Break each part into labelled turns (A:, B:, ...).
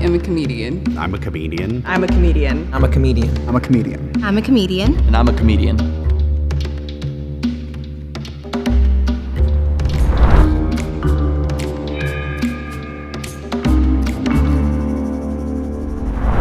A: am a comedian.
B: I'm a comedian.
C: I'm a comedian.
D: I'm a comedian.
E: I'm a comedian.
F: I'm a comedian.
G: And I'm a comedian.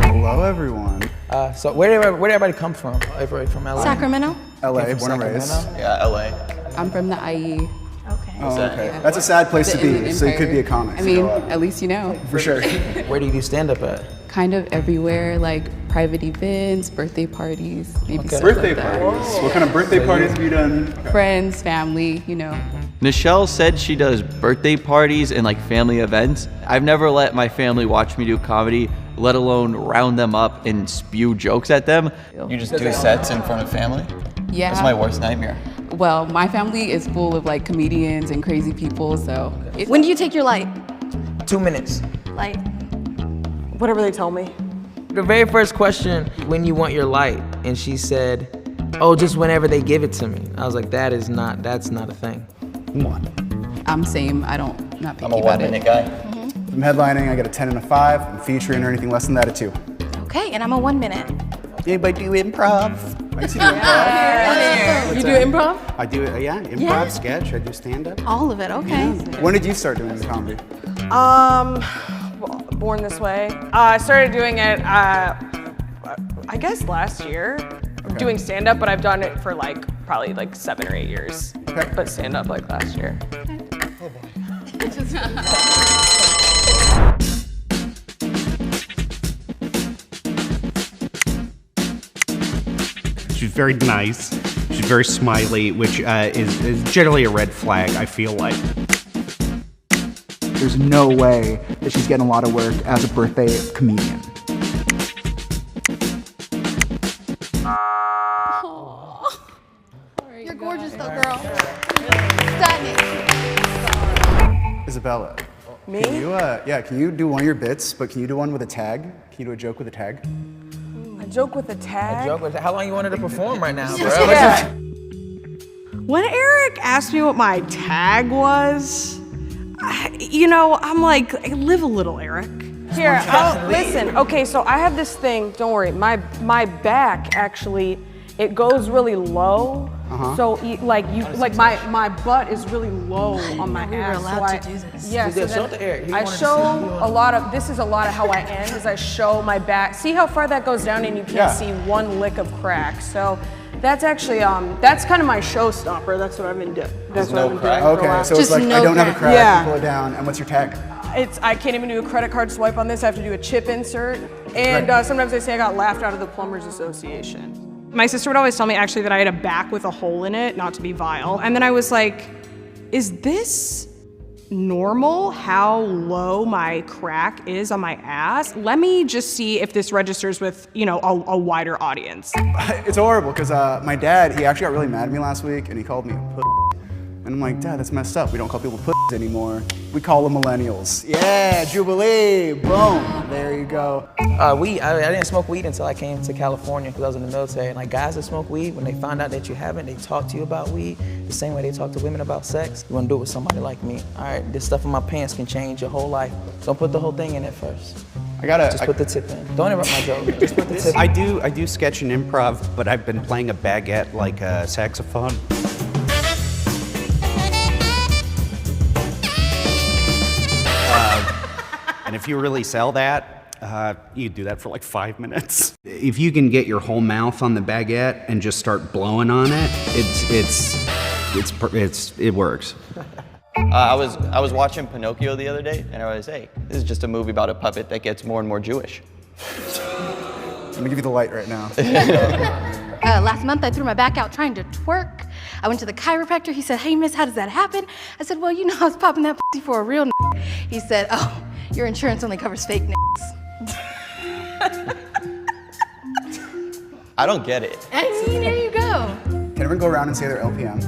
E: Hello, everyone.
D: So where did everybody come from? Everybody from LA?
F: Sacramento.
E: LA, born and raised.
G: Yeah, LA.
A: I'm from the IE.
F: Okay.
E: Oh, okay. That's a sad place to be, so you could be a comic.
A: I mean, at least you know.
E: For sure.
D: Where do you do stand-up at?
A: Kind of everywhere, like private events, birthday parties, maybe stuff
E: Birthday
A: like that.
E: parties. What kind of birthday parties have you done?
A: Friends, family, you know.
G: Michelle said she does birthday parties and like family events. I've never let my family watch me do comedy, let alone round them up and spew jokes at them. You just do sets in front of family?
A: Yeah.
G: That's my worst nightmare.
A: Well, my family is full of like comedians and crazy people, so.
F: When do you take your light?
D: 2 minutes.
F: Light.
C: Whatever they tell me.
D: The very first question, when you want your light, and she said, oh, just whenever they give it to me. I was like, that's not a thing.
E: Come on.
A: I'm same, not picky
G: I'm a
A: about
G: 1 minute
A: it.
G: guy.
E: If I'm headlining, I get a 10 and a 5. I'm featuring or anything less than that, a 2.
F: Okay, and I'm a 1 minute.
E: Anybody do improv? I used to do improv.
C: You do improv?
E: I do, improv, sketch, I do stand-up.
F: All of it, okay.
E: When did you start doing comedy?
C: Born this way. I started doing it, I guess last year. Doing stand-up, but I've done it for probably 7 or 8 years.
E: Okay.
C: But stand-up last year.
B: She's very nice. She's very smiley, which is generally a red flag, I feel like.
E: There's no way that she's getting a lot of work as a birthday comedian.
F: You're gorgeous though, girl. Stunning.
E: Isabella.
C: Me?
E: Can you, can you do one of your bits, but can you do one with a tag? Can you do a joke with a tag?
C: A joke with a tag?
D: How long you wanted to perform right now, bro?
C: Yeah. When Eric asked me what my tag was, I'm like, live a little, Eric. Here, listen. Okay, so I have this thing. Don't worry. My back actually, it goes really low. So my butt is really low on my
F: We were
C: ass.
F: allowed to do this.
C: Yeah. So
D: Show it to Eric. He
C: I
D: wanted to
C: show
D: see you
C: a lot of. This is a lot of how I end. Is I show my back. See how far that goes down, and you can't see one lick of crack. So. That's actually, that's kind of my showstopper. That's what I've been doing. That's what I've been doing for a
E: Okay,
C: while.
E: so it's
F: Just
E: like,
F: no
E: I don't have a
F: crack.
E: crack, you pull it down, and what's your tag?
C: I can't even do a credit card swipe on this. I have to do a chip insert. And sometimes they say I got laughed out of the Plumbers Association. My sister would always tell me actually that I had a back with a hole in it, not to be vile. And then I was like, is this normal how low my crack is on my ass? Let me just see if this registers with, a wider audience.
E: It's horrible, because my dad, he actually got really mad at me last week, and he called me a pussy. And I'm like, Dad, that's messed up. We don't call people pussies anymore. We call them millennials. Yeah, Jubilee, boom, there you go.
D: Weed, I didn't smoke weed until I came to California because I was in the military. And guys that smoke weed, when they find out that you haven't, they talk to you about weed the same way they talk to women about sex. You wanna do it with somebody like me. All right, this stuff in my pants can change your whole life. Don't put the whole thing in it first. Just put the tip in. Don't interrupt my joke. Just put the tip in.
B: I do sketch and improv, but I've been playing a baguette like a saxophone. And if you really sell that, you do that for 5 minutes. If you can get your whole mouth on the baguette and just start blowing on it, it works.
G: I was watching Pinocchio the other day, and I was, hey, this is just a movie about a puppet that gets more and more Jewish.
E: I'm gonna give you the light right now.
F: Last month I threw my back out trying to twerk. I went to the chiropractor. He said, hey miss, how does that happen? I said, well, I was popping that pussy for a real n***. He said, oh, your insurance only covers fake n***s.
G: I don't get it.
F: I mean, there you go.
E: Can everyone go around and say their LPM?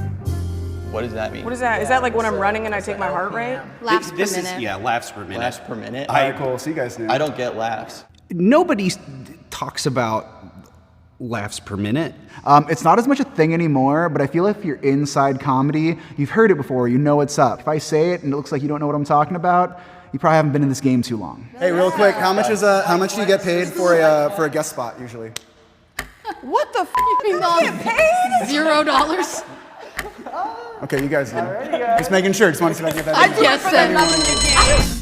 G: What does that mean?
C: What is that? Is that like when I'm running and I take my heart rate?
F: Laughs per
B: This
F: minute.
B: is, laughs per minute.
G: Laughs per minute?
E: All right, cool, so you guys knew.
G: I don't get laughs.
B: Nobody talks about laughs per minute.
E: It's not as much a thing anymore, but I feel if you're inside comedy, you've heard it before, you know what's up. If I say it and it looks like you don't know what I'm talking about, you probably haven't been in this game too long. Hey, real quick, how much do you get paid for a guest spot usually?
C: What the f? You get paid?
F: $0.
E: Okay, you guys do. Just making sure. Just want to see if I can get that.
C: I do it for that game.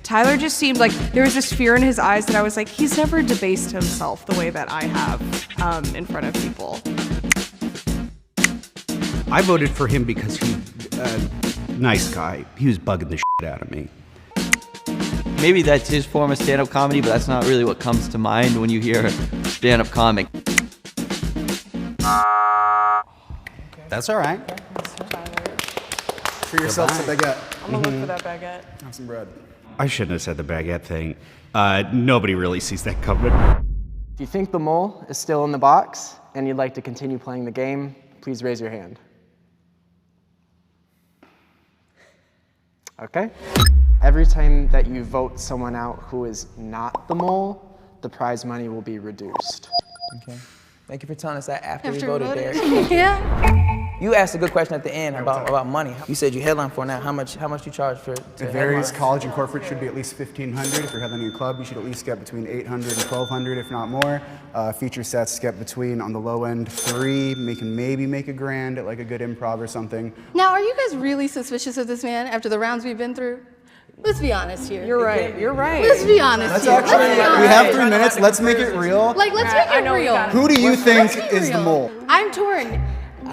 C: Tyler just seemed like there was this fear in his eyes that I was like, he's never debased himself the way that I have in front of people.
B: I voted for him because he's a nice guy. He was bugging the shit out of me.
G: Maybe that's his form of stand-up comedy, but that's not really what comes to mind when you hear stand-up comic.
B: That's all right.
E: For yourself, some baguette.
C: I'm gonna look for that baguette.
E: Have some bread.
B: I shouldn't have said the baguette thing. Nobody really sees that coming.
H: If you think the mole is still in the box and you'd like to continue playing the game, please raise your hand. Okay. Every time that you vote someone out who is not the mole, the prize money will be reduced.
D: Okay. Thank you for telling us that after we voted, Derek.
F: Yeah.
D: You asked a good question at the end about money. You said you headline for now. How much you charge for?
E: It varies. College and corporate should be at least $1,500. If you're headlining a club, you should at least get between $800 and $1,200, if not more. Feature sets get between, on the low end, $3. Can maybe make $1,000 at like a good improv or something.
F: Now, are you guys really suspicious of this man after the rounds we've been through? Let's be honest here.
C: You're right. You're right.
F: Let's be honest
E: Let's
F: here.
E: actually, we have 3 minutes. Let's make it real.
F: Like, let's make it real.
E: Who do you think
F: Let's make it
E: is the
F: real.
E: mole?
F: I'm torn.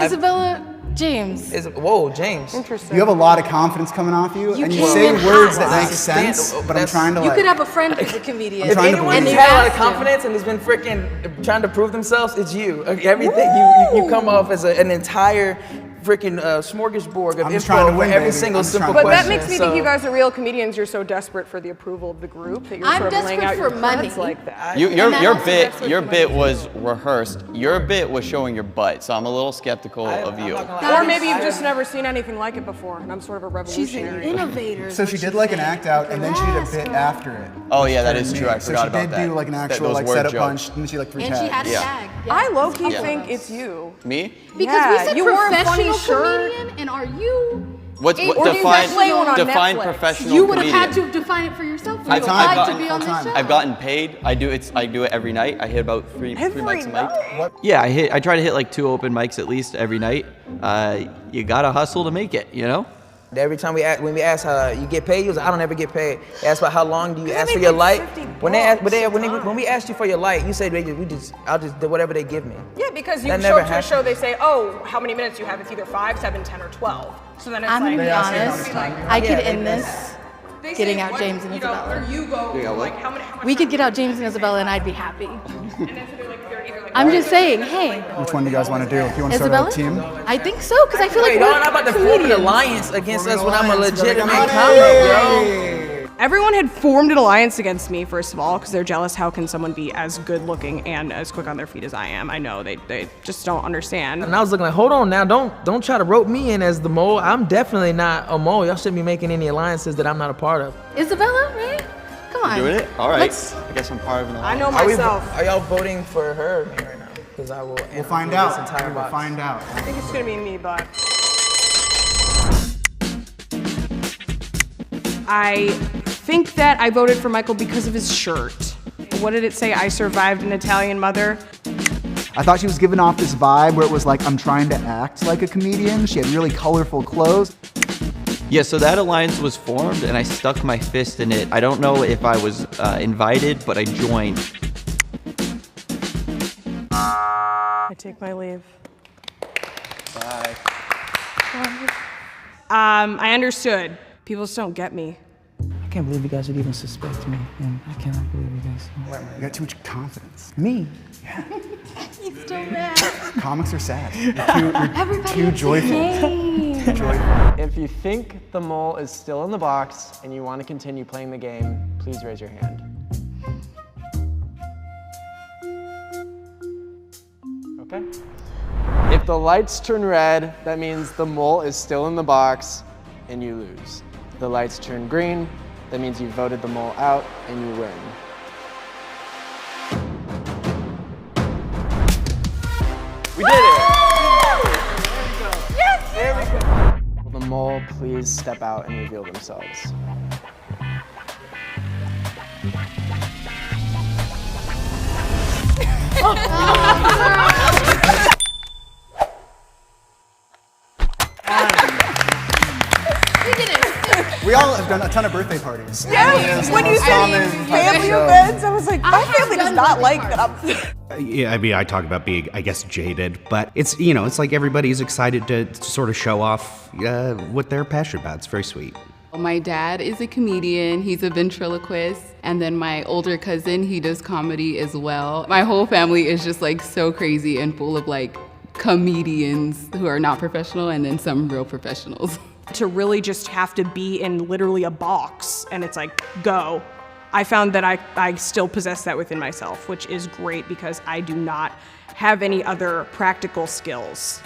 F: Isabella, James.
D: Whoa, James.
C: Interesting.
E: You have a lot of confidence coming off you, and you
F: can't
E: say
F: even
E: words
F: hide.
E: that make sense, but I'm trying to
F: You
E: like...
F: could have a friend who's a comedian.
E: I'm trying to
D: Anyone
E: believe
D: who's
E: you.
D: had a lot of confidence and has been freaking trying to prove themselves, it's you. Everything you come off as an entire freaking smorgasbord of
E: I'm just trying
D: info
E: to
D: for
E: win,
D: every
E: baby.
D: single
E: I'm just
D: simple
E: trying to
C: But
E: win.
D: question.
C: that makes me think you guys are real comedians. You're so desperate for the approval of the group that you're
F: I'm
C: sort of laying out
F: desperate
C: your
F: for money.
C: cards like that.
G: Your
F: And that also
G: bit
F: that's
G: your
F: what
G: bit
F: you
G: was rehearsed. Your bit was showing your butt, so I'm a little skeptical of you.
C: Or maybe you've just never seen anything like it before, and I'm sort of a
F: She's an
C: revolutionary.
F: innovator.
E: So she did like an act out, and then she did a bit after it.
G: Oh yeah, that is true. I
E: So
G: forgot
E: she
G: about
E: did
G: that.
E: do like an
G: That-
E: actual
G: those
E: like
G: word
E: setup
G: jokes.
E: punch, and then she like 3
F: And she had a
G: Yeah.
F: tag.
C: I low-key
G: Yeah.
C: think it's you.
G: Me?
F: Because
C: Yeah,
F: we said
C: you wore a funny
F: professional
C: shirt.
F: comedian, and are you?
G: What's
F: Or
G: what,
F: do you
G: define
F: play one on
G: define
C: Netflix?
G: professional
F: You would have
G: comedian?
F: had to define it for yourself. You
G: I've
F: applied
G: gotten
F: to be on this
E: full-time.
F: show.
G: I've gotten paid. I do it every night. I hit about three
C: Every
G: mics a night.
C: night?
G: Yeah, I try to hit like 2 open mics at least every night. You gotta hustle to make it, you know?
D: Every time when we ask how you get paid, you was like, I don't ever get paid. They ask about how long do you ask
C: they
D: for your
C: make
D: light.
C: 50
D: When they ask,
C: bucks
D: when we asked you for your light, you said I'll just do whatever they give me.
C: Yeah, because you
D: That
C: show
D: never
C: up to a
D: happened.
C: show, they say, oh, how many minutes you have? It's either 5, 7, 10, or 12. So then it's
F: I'm gonna
C: like,
F: be
E: ask you how
F: honest.
E: much time you
F: I could
D: Yeah,
F: end
D: they-
F: this.
C: they say,
F: Getting out
C: what,
F: James and
C: you know,
F: Isabella.
C: Or you go, like, how much
F: We could
C: time
F: get out James and Isabella, and I'd be happy.
C: And then so they're like, they're either like,
F: I'm just saying, hey,
E: Which one do you guys want to do? Do you want to start
F: Isabella.
E: a team?
F: I think so, because I feel like
D: Wait,
F: we're
D: y'all not about to form an
F: comedians.
D: alliance against us when I'm a
E: Alliance,
D: legitimate
E: gotta
D: comic,
E: get
D: bro.
C: Everyone had formed an alliance against me, first of all, because they're jealous. How can someone be as good looking and as quick on their feet as I am? I know, they just don't understand.
D: And I was looking like, hold on now, don't try to rope me in as the mole. I'm definitely not a mole. Y'all shouldn't be making any alliances that I'm not a part of.
F: Isabella, right? Come on.
G: Doing it? All right.
F: Let's-
G: I guess I'm part of an
C: I
G: alliance.
C: know
D: Are,
C: myself.
D: are y'all voting for her or me right now? Because I will.
E: We'll find
D: this
E: out.
D: entire
E: We'll
D: box.
E: find out.
C: I think it's gonna be me, but I think that I voted for Michael because of his shirt. What did it say? I survived an Italian mother.
E: I thought she was giving off this vibe where it was like, I'm trying to act like a comedian. She had really colorful clothes.
G: Yeah, so that alliance was formed, and I stuck my fist in it. I don't know if I was invited, but I joined.
C: I take my leave.
G: Bye.
C: I understood. People just don't get me.
D: I can't believe you guys would even suspect me. And I cannot believe you guys.
E: You got too much confidence.
D: Me?
F: He's still mad.
E: Comics are sad. You're
F: Everybody
E: too
F: has a
E: joyful.
F: name.
H: If you think the mole is still in the box and you want to continue playing the game, please raise your hand. Okay. If the lights turn red, that means the mole is still in the box and you lose. If the lights turn green, that means you voted the mole out and you win. We did it! Yes! There we go. Will the mole please step out and reveal themselves?
E: We all have done a ton of birthday parties.
C: Yes, when you said family events, I was like, my family does not like that I'm...
B: Yeah, I mean, I talk about being, I guess, jaded, but it's, you know, it's like everybody's excited to sort of show off what they're passionate about. It's very sweet.
A: My dad is a comedian, he's a ventriloquist, and then my older cousin, he does comedy as well. My whole family is just like so crazy and full of like comedians who are not professional and then some real professionals.
C: To really just have to be in literally a box and it's like, go. I found that I still possess that within myself, which is great because I do not have any other practical skills.